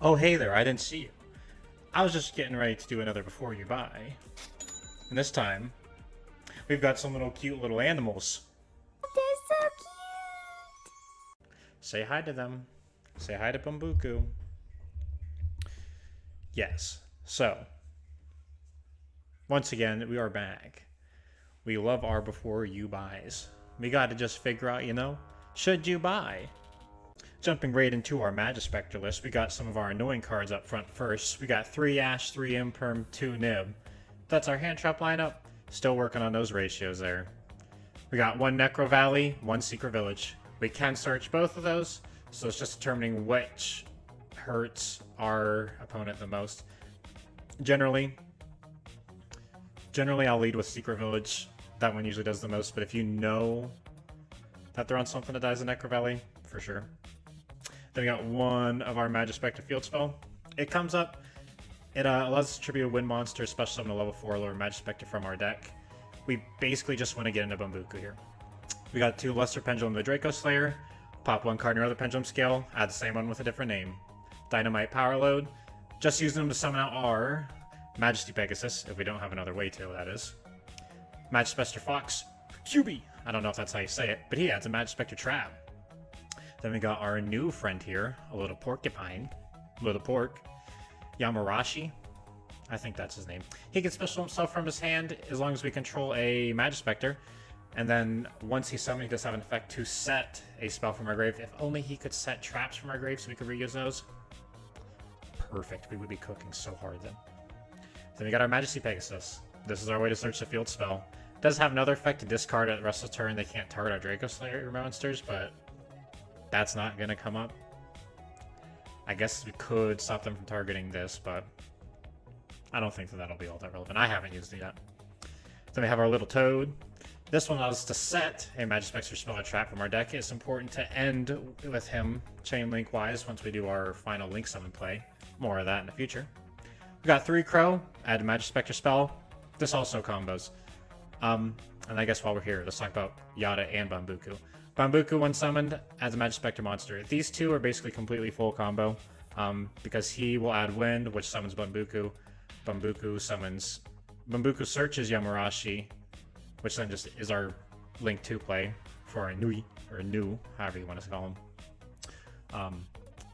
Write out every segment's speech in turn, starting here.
Oh, hey there, I didn't see you. I was just getting ready to do another before you buy. And this time, we've got some little cute little animals. They're so Say hi to them. Say hi to Bambuku. Yes. So, once again, we are back. We love our before you buys. We gotta just figure out, should you buy? Jumping right into our Majespecter list, we got some of our annoying cards up front first. We got 3 Ash, 3 Imperm, 2 Nib. That's our hand trap lineup. Still working on those ratios there. We got 1 Necro Valley, 1 Secret Village. We can search both of those, so it's just determining which hurts our opponent the most. Generally I'll lead with Secret Village. That one usually does the most, but if you know that they're on something that dies in Necro Valley, for sure. Then we got 1 of our Majespecter field spell. It comes up, it allows us to tribute a wind monster, special summon a level 4 lower Majespecter from our deck. We basically just want to get into Bambuku here. We got 2 Lesser Pendulum, the Draco Slayer. Pop 1 card in your other Pendulum scale, add the same one with a different name. Dynamite Power Load. Just using them to summon out our Majesty Pegasus, if we don't have another way to, that is. Majespecter Fox, QB. I don't know if that's how you say it, but he adds a Majespecter Trap. Then we got our new friend here, a little porcupine, little pork, Yamarashi. I think that's his name. He can special himself from his hand as long as we control a Majespecter. And then once he's summoned, he does have an effect to set a spell from our grave. If only he could set traps from our grave so we could reuse those. Perfect. We would be cooking so hard then. Then we got our Majesty Pegasus. This is our way to search the field spell. It does have another effect to discard at the rest of the turn. They can't target our Draco Slayer monsters, but that's not going to come up. I guess we could stop them from targeting this, but I don't think that that'll be all that relevant. I haven't used it yet. Then we have our little toad. This one allows us to set a Majespecter spell or trap from our deck. It's important to end with him chain link wise once we do our final link summon play. More of that in the future. We got 3 Crow, add a Majespecter spell. This also combos. And I guess while we're here, let's talk about Yada and Bambuku. Bambuku, when summoned, adds a Majespecter monster. These two are basically completely full combo, because he will add Wind, which summons Bambuku. Bambuku searches Yamarashi, which then just is our Link 2 play for a Nui, or a Nu, however you want to call him.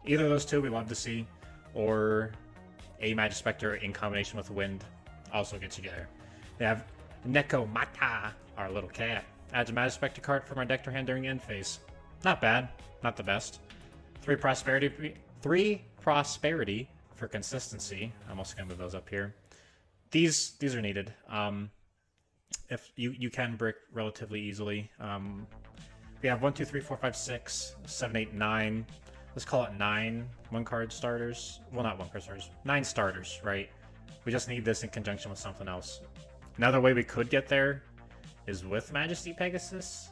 Either of those two we love to see, or a Majespecter in combination with Wind also gets you there. We have Neko Mata, our little cat. Adds a Majespecter card from our deck to hand during the end phase. Not bad, not the best. 3 prosperity for consistency. I'm also gonna move those up here. These are needed. If you can brick relatively easily. We have 1, 2, 3, 4, 5, 6, 7, 8, 9. Let's call it 9 1-card starters. Well, not 1-card starters. 9 starters, right? We just need this in conjunction with something else. Another way we could get there is with Majesty Pegasus,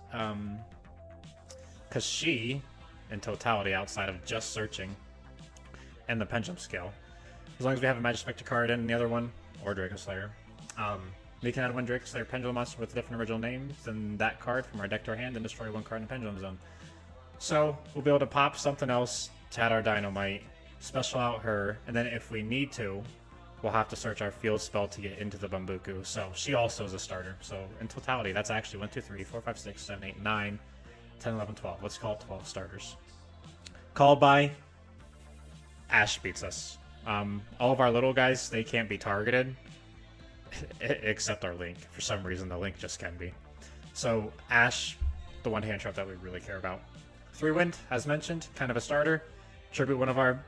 because she, in totality, outside of just searching and the Pendulum Scale, as long as we have a Majespecter card in the other one, or Draco Slayer, we can add 1 Draco Slayer Pendulum monster with a different original name than that card from our deck to our hand and destroy 1 card in the Pendulum Zone. So we'll be able to pop something else to add our Dynamite, special out her, and then if we need to, we'll have to search our field spell to get into the Bambuku. So she also is a starter. So in totality, that's actually 1, 2, 3, 4, 5, 6, 7, 8, 9, 10, 11, 12. Let's call it 12 starters. Called by Ash beats us. All of our little guys, they can't be targeted, except our Link. For some reason, the Link just can be. So Ash, the one hand trap that we really care about. 3 Wind, as mentioned, kind of a starter. Tribute one of our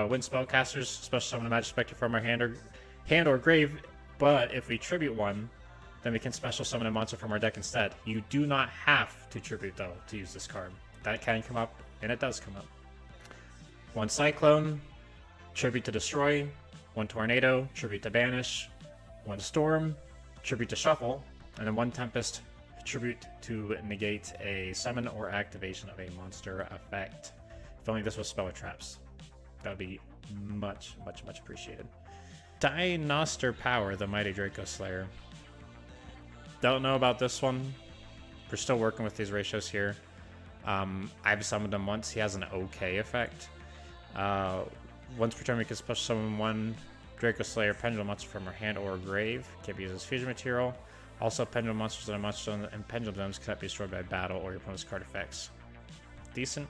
Wind spellcasters, special summon a Majespecter from our hand or grave. But if we tribute one, then we can special summon a monster from our deck instead. You do not have to tribute though to use this card. That can come up, and it does come up. 1 Cyclone, tribute to destroy. 1 Tornado, tribute to banish. 1 Storm, tribute to shuffle, and then 1 Tempest, tribute to negate a summon or activation of a monster effect. If only this was spell or traps. That would be much, much, much appreciated. Dinoster Power, the Mighty Draco Slayer. Don't know about this one. We're still working with these ratios here. I've summoned him once. He has an okay effect. Once per turn, we can special summon one Draco Slayer Pendulum monster from our hand or grave. Can't be used as fusion material. Also, pendulum monsters and monster and pendulum zones cannot be destroyed by battle or your opponent's card effects. Decent.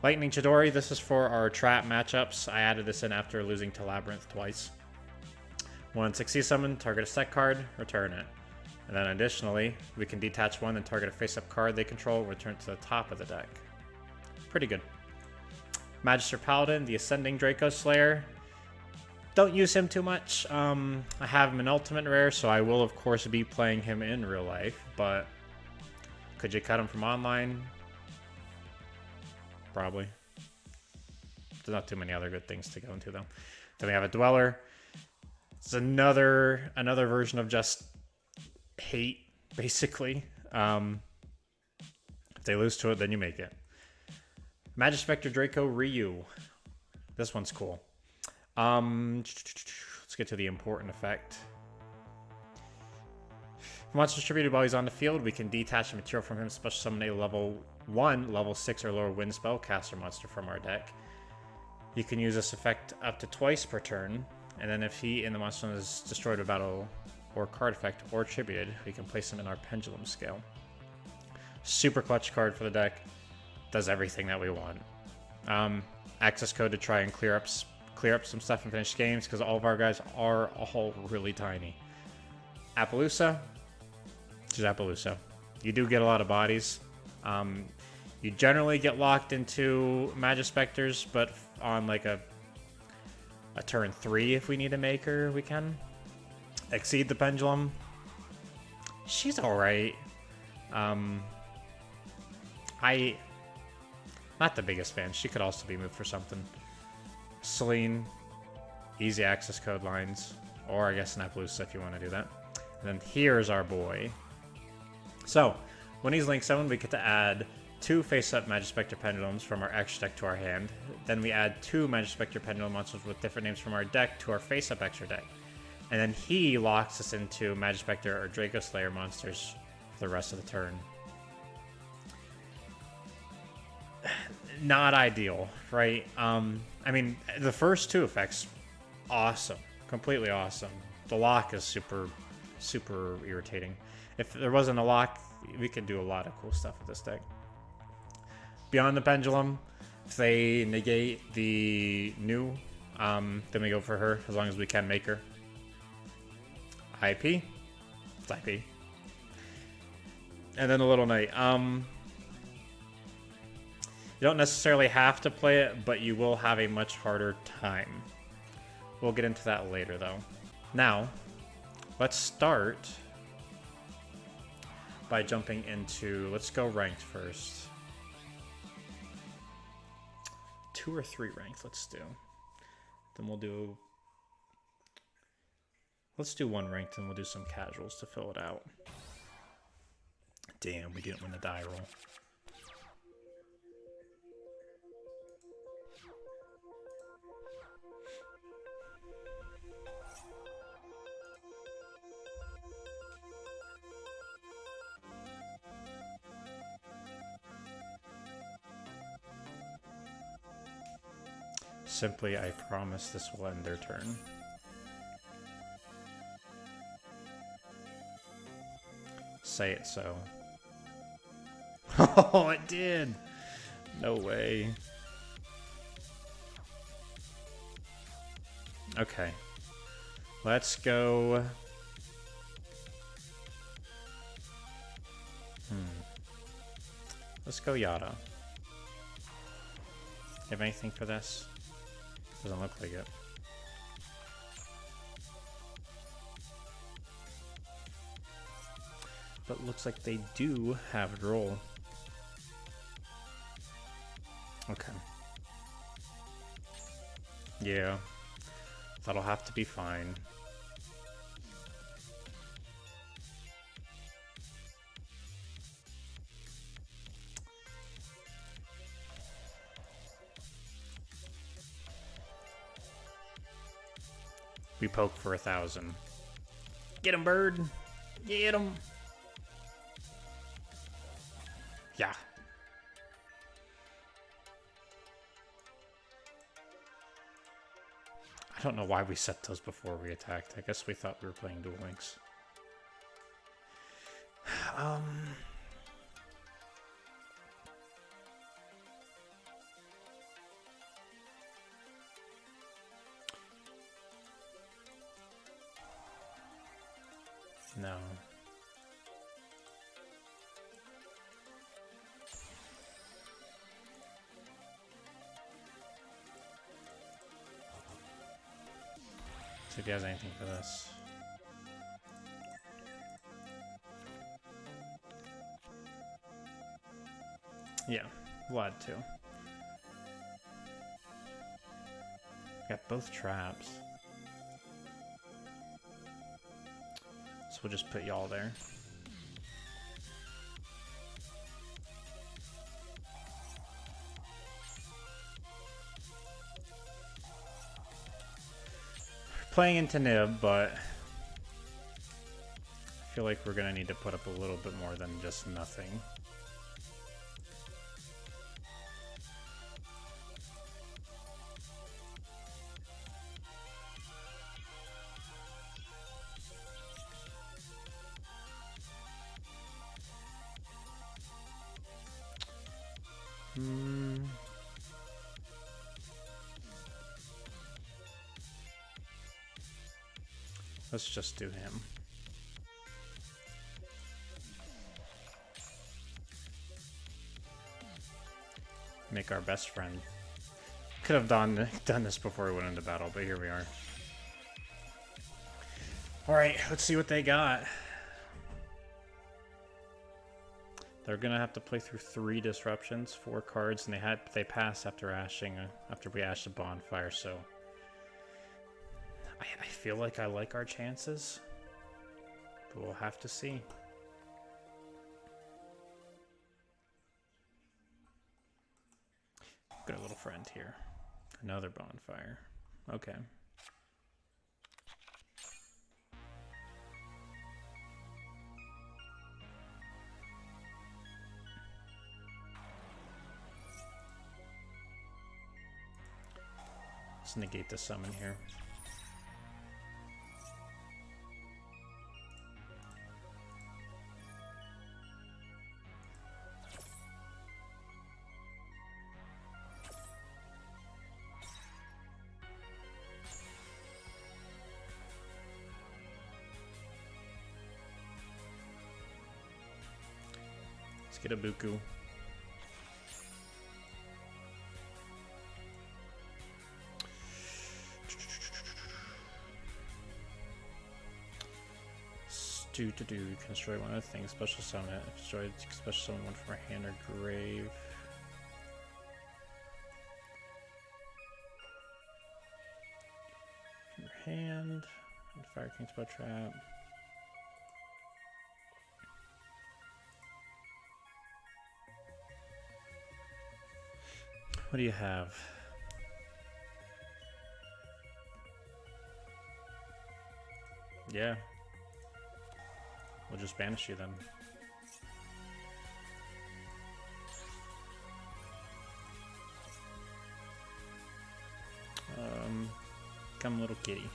Lightning Chidori, this is for our trap matchups. I added this in after losing to Labyrinth twice. One 6E summon, target a set card, return it. And then additionally, we can detach one and target a face-up card they control, return it to the top of the deck. Pretty good. Magister Paladin, the Ascending Draco Slayer. Don't use him too much. I have him in Ultimate Rare, so I will of course be playing him in real life, but could you cut him from online? Probably. There's not too many other good things to go into though. Then we have a Dweller. It's another version of just hate, basically. If they lose to it, then you make it. Majespecter Draco Ryu. This one's cool. Let's get to the important effect. If monster distributed while he's on the field, we can detach a material from him, special summon a level 1, level 6 or lower wind spellcaster monster from our deck. You can use this effect up to twice per turn, and then if he and the monster is destroyed by battle or card effect or attributed, we can place him in our pendulum scale. Super clutch card for the deck. Does everything that we want. Access code to try and clear up some stuff and finish games, because all of our guys are all really tiny. Appaloosa. Just Appaloosa. You do get a lot of bodies. You generally get locked into Majespecters, but on like a turn 3, if we need a maker, we can. Exceed the Pendulum. She's alright. Not the biggest fan. She could also be moved for something. Celine. Easy access code lines. Or I guess an Appaloosa if you want to do that. And then here's our boy. So, when he's Link 7, we get to add 2 face-up Majespecter Pendulums from our extra deck to our hand. Then we add 2 Majespecter Pendulum monsters with different names from our deck to our face-up extra deck. And then he locks us into Majespecter or Draco Slayer monsters for the rest of the turn. Not ideal, right? I mean, the first 2 effects, awesome. Completely awesome. The lock is super, super irritating. If there wasn't a lock, we could do a lot of cool stuff with this deck. Beyond the Pendulum, if they negate the new, then we go for her, as long as we can make her. IP? It's IP. And then the Little Knight. You don't necessarily have to play it, but you will have a much harder time. We'll get into that later, though. Now, let's start by jumping into... Let's go ranked first. 2 or 3 ranked, let's do. Then we'll do... Let's do 1 ranked, and we'll do some casuals to fill it out. Damn, we didn't win the die roll. Simply, I promise this will end their turn. Say it so. Oh, it did! No way. Okay. Let's go... Let's go Yada. You have anything for this? Doesn't look like it. But looks like they do have a roll. Okay. Yeah. That'll have to be fine. We poke for 1,000. Get him, bird! Get him! Yeah. I don't know why we set those before we attacked. I guess we thought we were playing Duel Links. No. See if he has anything for this. Yeah, we'll add 2. Got both traps. So we'll just put y'all there. Playing into Nib, but I feel like we're gonna need to put up a little bit more than just nothing. Let's just do him. Make our best friend. Could have done this before we went into battle, but here we are. Alright, let's see what they got. They're gonna have to play through 3 disruptions, 4 cards, and they passed after ashing after we ashed a bonfire, so I feel like I like our chances, but we'll have to see. Got a little friend here. Another bonfire. Okay. Let's negate the summon here. Let's get a Buku. You can destroy one of the things, special summon it. Destroy special summon one from our hand or grave. From your hand. And Fire King spell trap. What do you have? Yeah. We'll just banish you then. Come little kitty.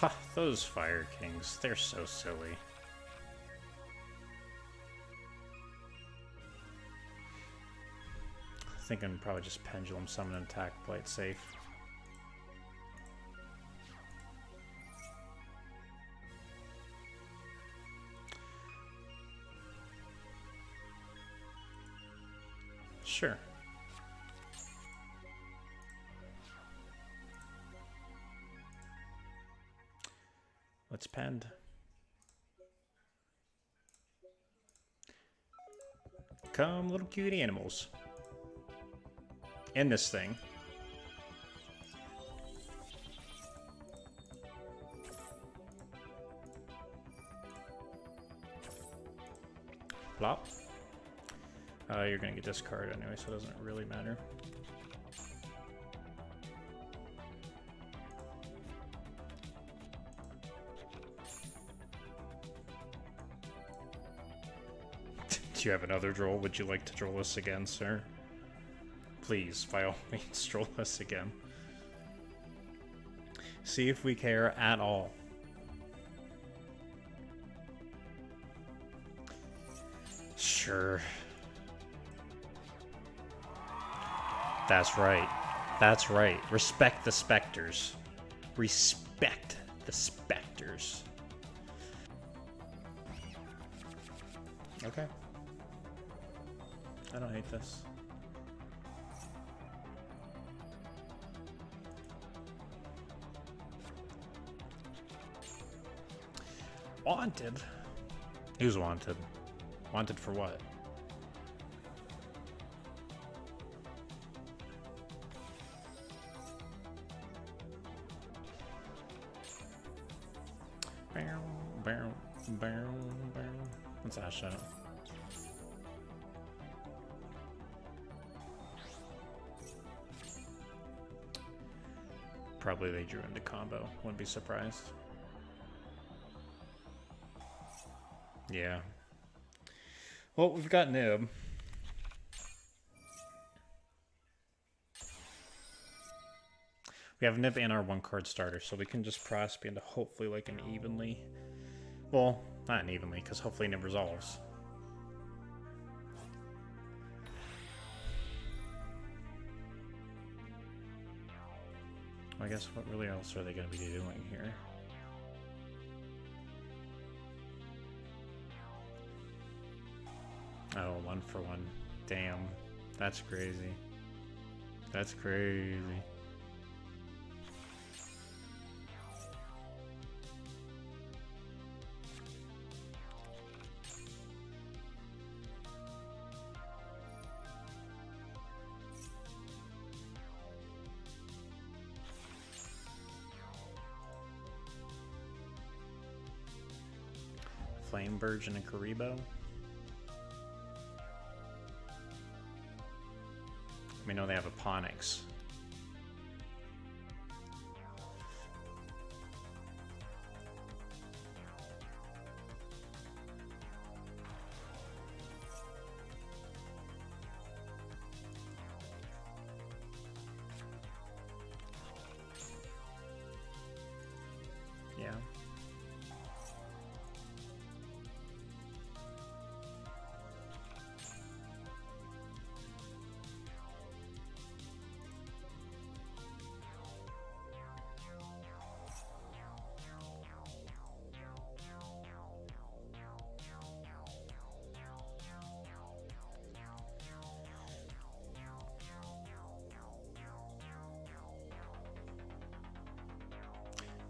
Ha, those Fire Kings, they're so silly. I think I'm probably just Pendulum Summon and attack, play it safe. Sure. Let's pend. Come, little cutie animals. In this thing. Plop. You're gonna get discarded anyway, so it doesn't really matter. Do you have another droll? Would you like to droll us again, sir? Please, by all means, droll us again. See if we care at all. Sure. That's right. That's right. Respect the Specters. Respect the Specters. Okay. I don't hate this. Wanted? Who's wanted? Wanted for what? What's that shit? Probably they drew into combo. Wouldn't be surprised. Yeah. Well, we've got Nib. We have Nib and our one-card starter, so we can just prosper into hopefully like an evenly... Well, not an evenly, because hopefully Nib resolves. I guess what really else are they going to be doing here? Oh, 1-for-1. Damn. That's crazy. That's crazy. Flame Burge and a Karibo. We know they have a Ponix. Yeah.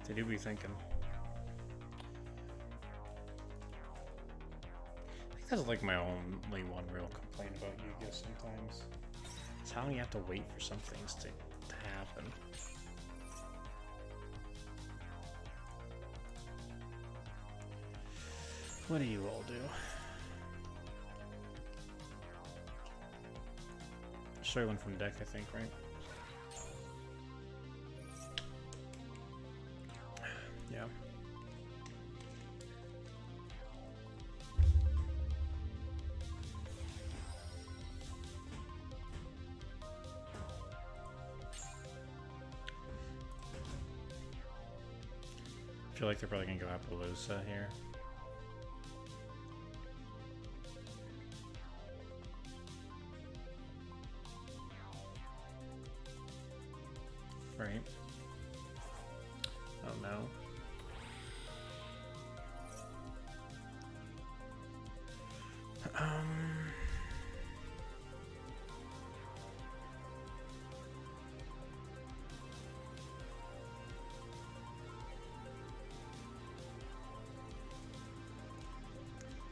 They do be thinking. I think that's like my only one real complaint about Yu-Gi-Oh! Sometimes. It's how you have to wait for some things to happen. What do you all do? Show one from deck, I think, right? Yeah. I feel like they're probably gonna go Appaloosa here. Right. Oh no.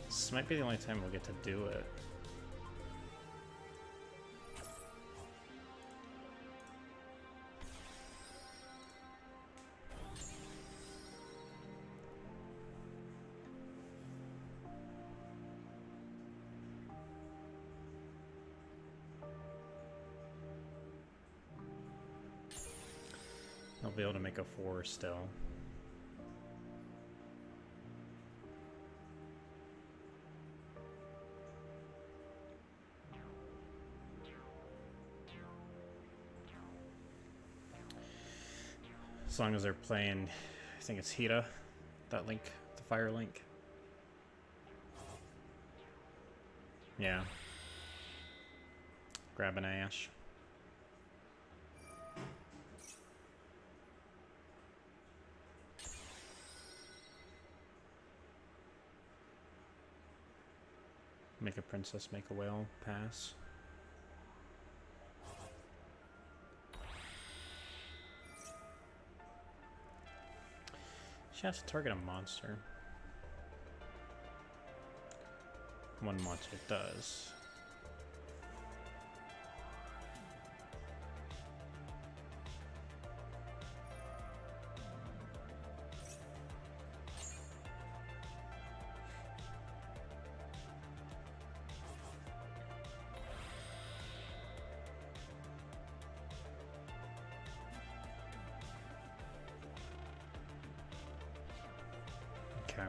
This might be the only time we'll get to do it. I'll be able to make a 4 still. As long as they're playing, I think it's Hita, that link, the fire link. Yeah. Grab an Ash. Make a princess, make a whale, pass. She has to target a monster. One monster does. Okay.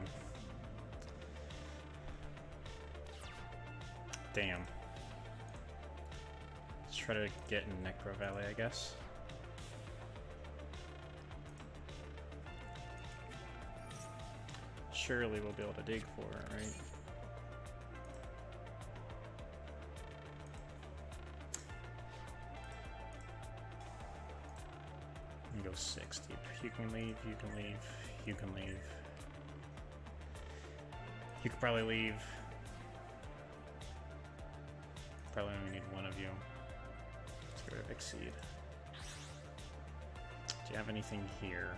Damn. Let's try to get in Necro Valley, I guess. Surely we'll be able to dig for it, right? You go 6 deep. You can leave, you can leave, you can leave. You could probably leave. Probably only need one of you. Let's get rid of Exceed. Do you have anything here?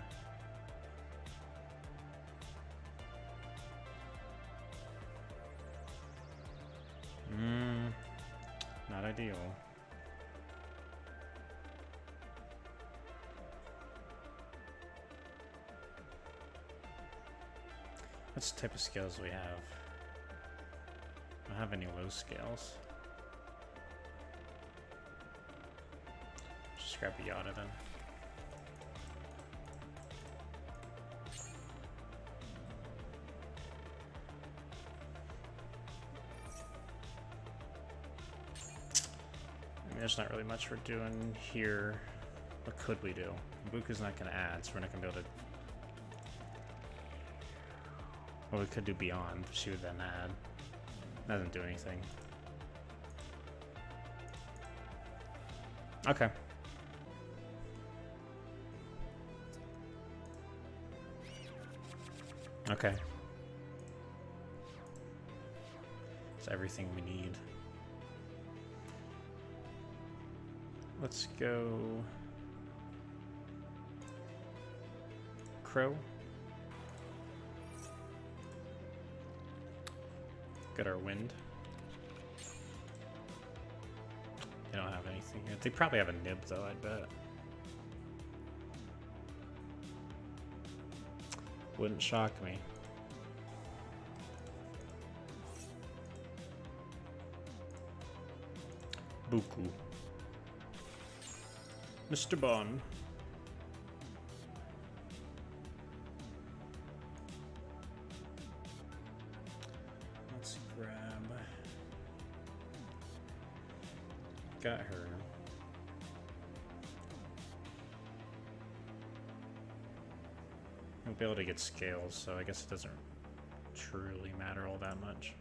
Not ideal. What's the type of scales we have? I don't have any low scales. Just grab a Yada then. I mean, there's not really much we're doing here. What could we do? Buku's not going to add, so we're not going to be able to. Well, we could do Beyond. She would then add. Doesn't do anything. Okay. Okay. It's everything we need. Let's go. Crow. Get our wind. They don't have anything yet. They probably have a nib though, I bet. Wouldn't shock me. Buku. Mr. Bond. Let's grab. Got her. Won't be able to get scales, so I guess it doesn't truly matter all that much.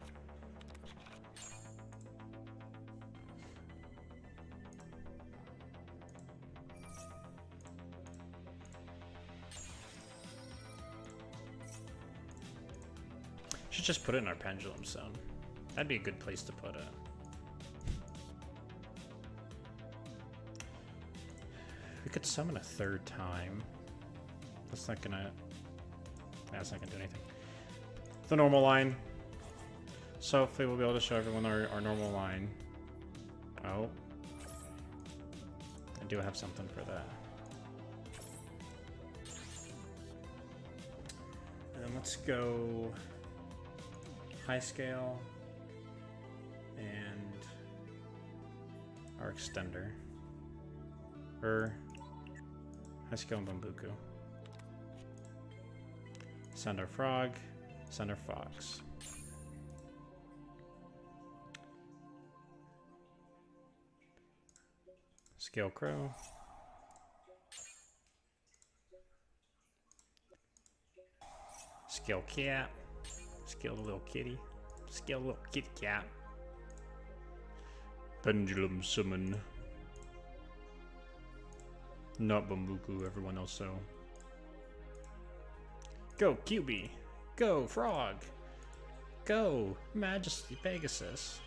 Should just put it in our pendulum zone. That'd be a good place to put it. We could summon a third time. That's not gonna do anything. The normal line. So hopefully we'll be able to show everyone our normal line. Oh. I do have something for that. And then let's go high scale and our extender. High scale and Bambuku. Send our frog, send our fox. Scale crow. Skill cat. Skill the little kitty. Skill little kitty cat. Pendulum summon. Not Bambuku, everyone else so. Go QB. Go Frog. Go Majesty Pegasus.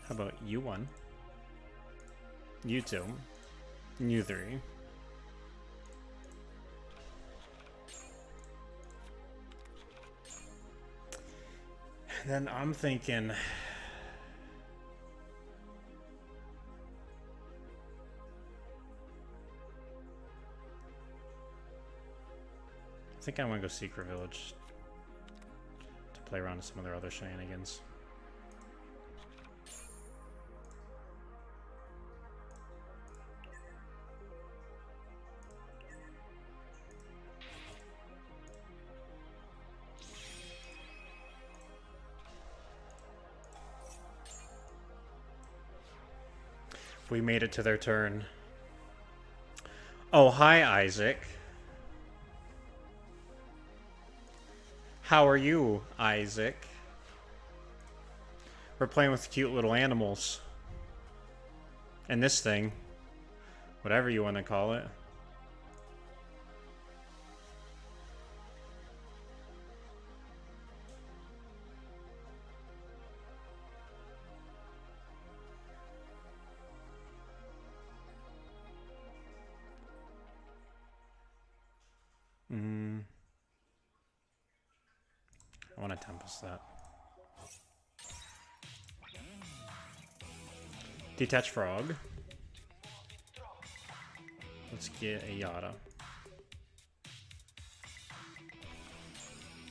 How about you 1? You 2. You 3. Then I'm thinking. I think I want to go Secret Village to play around with some of their other shenanigans. We made it to their turn. Oh, hi, Isaac. How are you, Isaac? We're playing with cute little animals. And this thing. Whatever you want to call it. I want to Tempest that. Detach Frog. Let's get a Yada.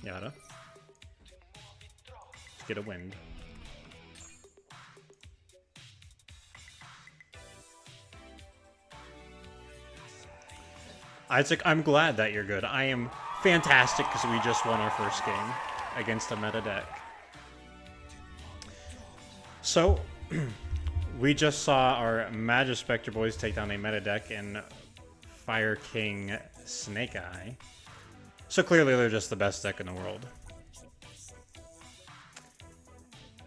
Yada. Let's get a Wind. Isaac, I'm glad that you're good. I am fantastic because we just won our first game against a meta deck. So, we just saw our Majespecter boys take down a meta deck in Fire King Snake Eye. So clearly they're just the best deck in the world.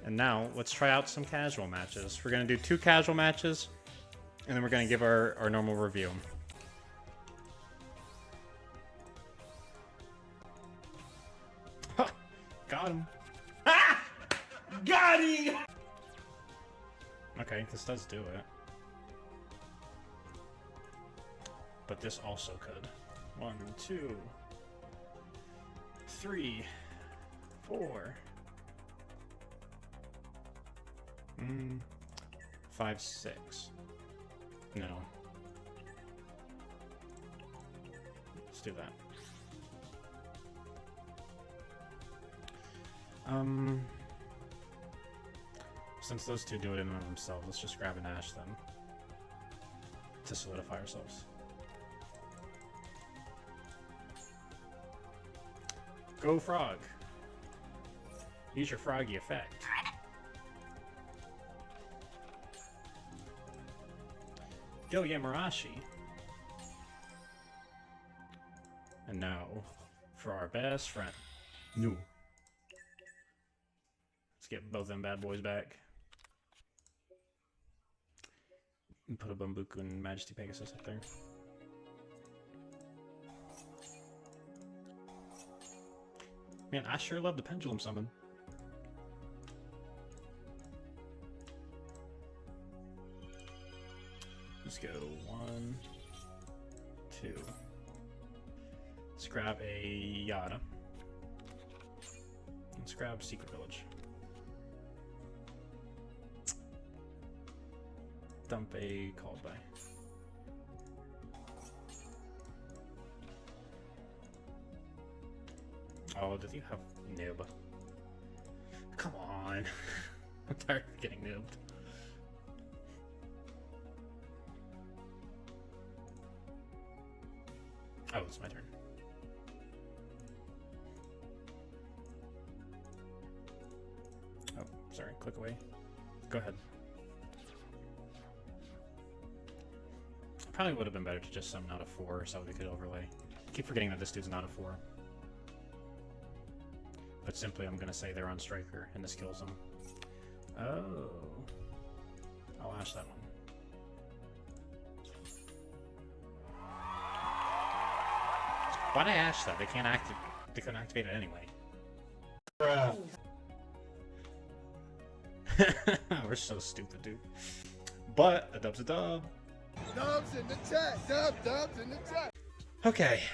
And now, let's try out some casual matches. We're going to do 2 casual matches, and then we're going to give our normal review. Got him. Ah! Got him! Okay, this does do it. But this also could. 1, 2, 3, 4. 5, 6. No. Let's do that. Since those two do it in and of themselves, let's just grab and Ash them to solidify ourselves. Go Frog. Use your froggy effect. Go Yamarashi. And now, for our best friend. No. Let's get both them bad boys back. And put a Bambuku and Majesty Pegasus up there. Man, I sure love the Pendulum Summon. Let's go 1, 2. Let's grab a Yada. Let's grab Secret Village. Dump a Called By. Oh, does he have Nib? Come on. I'm tired of getting nibbed. Oh, it's my turn. Oh, sorry. Click away. Go ahead. Probably would have been better to just summon out a 4 so we could overlay. Keep forgetting that this dude's not a 4. But simply I'm gonna say they're on Striker, and this kills them. Oh. I'll ash that one. Why'd I ash that? They can't they couldn't activate it anyway. Bruh. We're so stupid, dude. But a dub's a dub. Dubs in the chat. Dubs in the chat. Okay.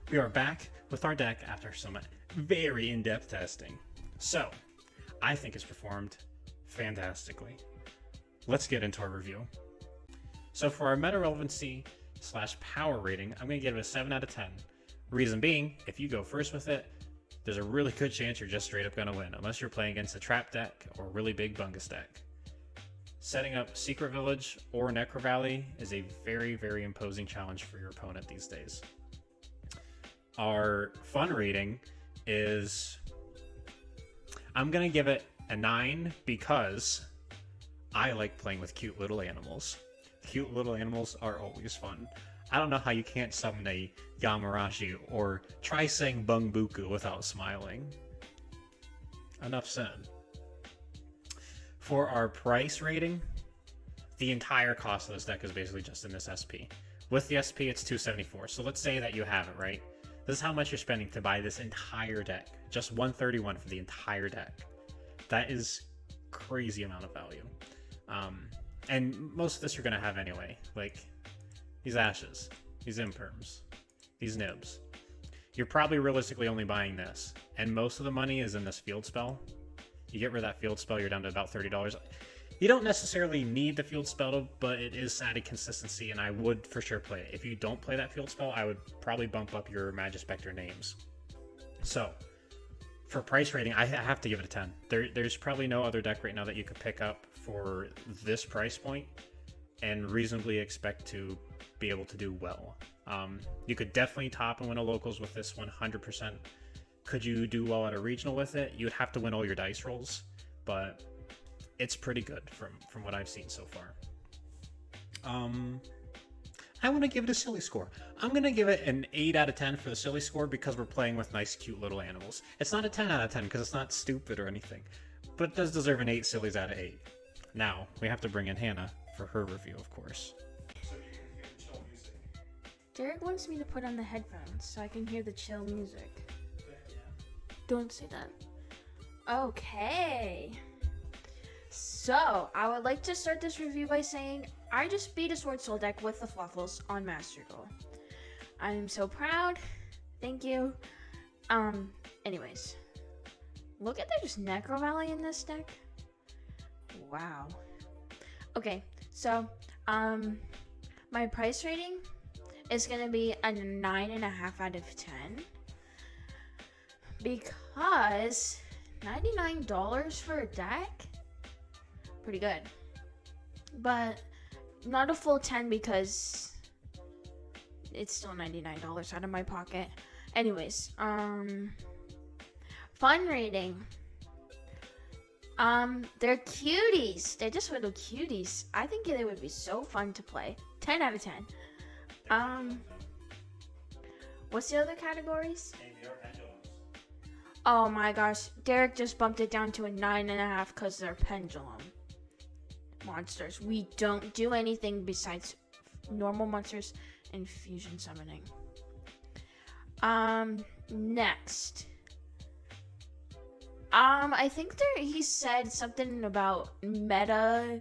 We are back with our deck after some very in-depth testing. So, I think it's performed fantastically. Let's get into our review. So for our meta relevancy / power rating, I'm going to give it a 7 out of 10. Reason being, if you go first with it, there's a really good chance you're just straight up going to win, unless you're playing against a trap deck or a really big bungus deck. Setting up Secret Village or Necro Valley is a very, very imposing challenge for your opponent these days. Our fun rating is... I'm going to give it a 9 because I like playing with cute little animals. Cute little animals are always fun. I don't know how you can't summon a Yamarashi or try saying Bungbuku without smiling. Enough said. For our price rating, the entire cost of this deck is basically just in this SP. With the SP, it's $274. So let's say that you have it, right? This is how much you're spending to buy this entire deck. Just $131 for the entire deck. That is crazy amount of value. And most of this you're going to have anyway. Like, these Ashes, these Imperms, these Nibs. You're probably realistically only buying this. And most of the money is in this field spell. You get rid of that field spell, you're down to about $30. You don't necessarily need the field spell, but it is added consistency, and I would for sure play it. If you don't play that field spell, I would probably bump up your Majespecter names. So, for price rating, I have to give it a 10. There's probably no other deck right now that you could pick up for this price point and reasonably expect to be able to do well. You could definitely top and win a locals with this 100%. Could you do well at a regional with it? You'd have to win all your dice rolls, but it's pretty good from what I've seen so far. I want to give it a silly score. I'm going to give it an 8 out of 10 for the silly score because we're playing with nice, cute little animals. It's not a 10 out of 10 because it's not stupid or anything, but it does deserve an 8 sillies out of 8. Now, we have to bring in Hannah for her review, of course. Derek wants me to put on the headphones so I can hear the chill music. Don't say that. Okay. So, I would like to start this review by saying I just beat a Sword Soul deck with the Fluffles on Master Duel. I am so proud. Thank you. Anyways. Look at there's Necro Valley in this deck. Wow. Okay, so, my price rating is going to be a 9.5 out of 10. Because $99 for a deck? Pretty good. But not a full 10 because it's still $99 out of my pocket. Anyways, fun rating. They're cuties. They're just little cuties. I think they would be so fun to play. 10 out of 10. What's the other categories? Oh my gosh, Derek just bumped it down to a 9.5 because they're pendulum monsters. We don't do anything besides normal monsters and fusion summoning. Next. I think he said something about meta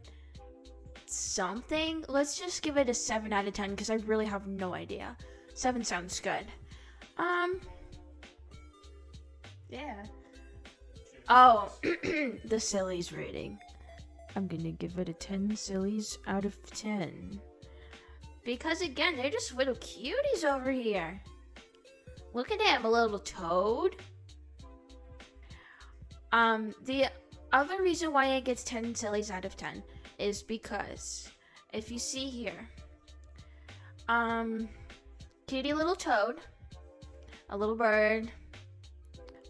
something. Let's just give it a 7 out of 10 because I really have no idea. 7 sounds good. Yeah. Oh, the sillies rating. I'm gonna give it a 10 sillies out of 10. Because again, they're just little cuties over here. Look at him, a little toad. The other reason why it gets 10 sillies out of 10 is because if you see here, cutie little toad, a little bird,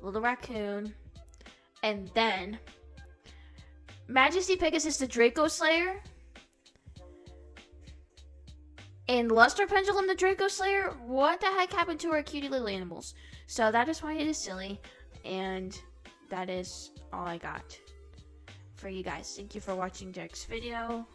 little raccoon, and then Majesty Pegasus the Draco Slayer. And Luster Pendulum, the Draco Slayer, what the heck happened to our cutie little animals? So that is why it is silly, and that is all I got for you guys. Thank you for watching Derek's video.